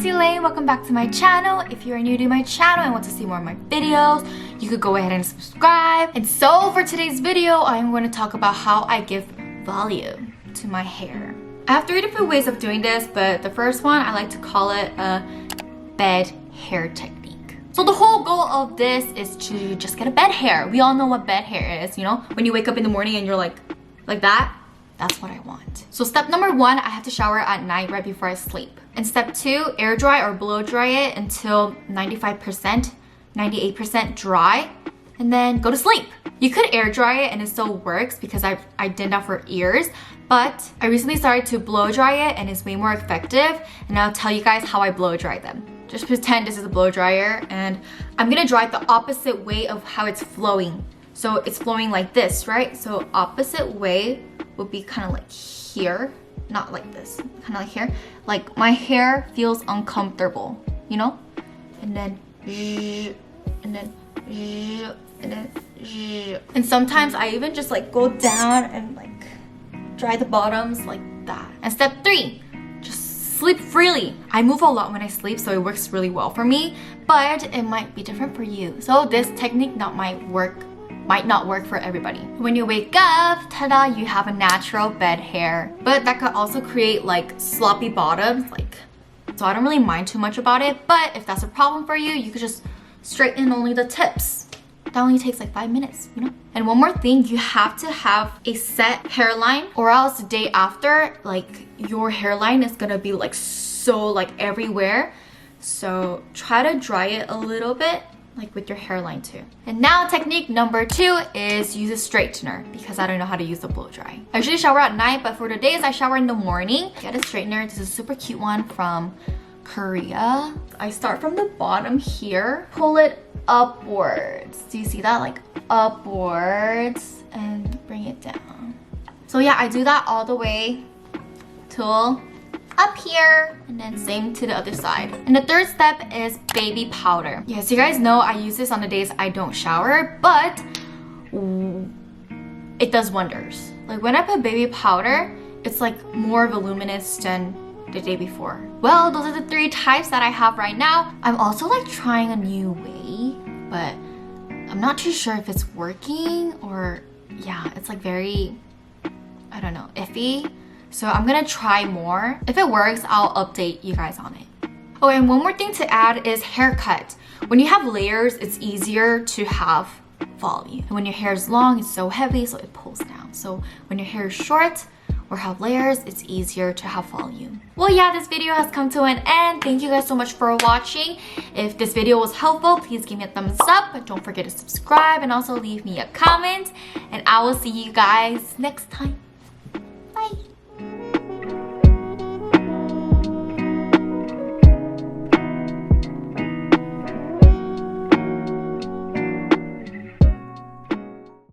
it's Elaine. Welcome back to my channel. If you're new to my channel and want to see more of my videos, you could go ahead and subscribe. And so for today's video, I'm going to talk about how I give volume to my hair. I have 3 different ways of doing this, but the first one, I like to call it a bed hair technique. So the whole goal of this is to just get a bed hair. We all know what bed hair is, you know? When you wake up in the morning and you're like that, that's what I want. So step number 1, I have to shower at night right before I sleep. And step 2, air dry or blow dry it until 95%, 98% dry, and then go to sleep. You could air dry it and it still works because I did that for years, but I recently started to blow dry it and it's way more effective, and I'll tell you guys how I blow dry them. Just pretend this is a blow dryer and I'm gonna dry it the opposite way of how it's flowing. So it's flowing like this, right? So opposite way would be kind of like here, not like this, kind of like here. Like my hair feels uncomfortable, you know? And then, and then, and then, and sometimes I even just like go down and like dry the bottoms like that. And step 3, just sleep freely. I move a lot when I sleep, so it works really well for me, but it might be different for you. So this technique might not work for everybody. When you wake up, ta-da, you have a natural bed hair. But that could also create like sloppy bottoms, so I don't really mind too much about it. But if that's a problem for you, you could just straighten only the tips. That only takes like 5 minutes, you know? And one more thing, you have to have a set hairline, or else the day after, like your hairline is gonna be like so like everywhere. So try to dry it a little bit, like with your hairline too. And now technique number 2 is use a straightener, because I don't know how to use the blow dry. I usually shower at night, but for the days I shower in the morning. Get a straightener. This is a super cute one from Korea. I start from the bottom here, pull it upwards. Do you see that? Like upwards, and bring it down. So yeah, I do that all the way till up here, and then same to the other side. And the third step is baby powder. Yes, you guys know I use this on the days I don't shower, but it does wonders. Like when I put baby powder, it's like more voluminous than the day before. Well, those are the 3 types that I have right now. I'm also like trying a new way, but I'm not too sure if it's working, or yeah, it's like very, I don't know, iffy. So I'm gonna try more. If it works, I'll update you guys on it. Oh, and one more thing to add is haircut. When you have layers, it's easier to have volume. And when your hair is long, it's so heavy, so it pulls down. So when your hair is short or have layers, it's easier to have volume. Well, yeah, this video has come to an end. Thank you guys so much for watching. If this video was helpful, please give me a thumbs up. But don't forget to subscribe and also leave me a comment. And I will see you guys next time.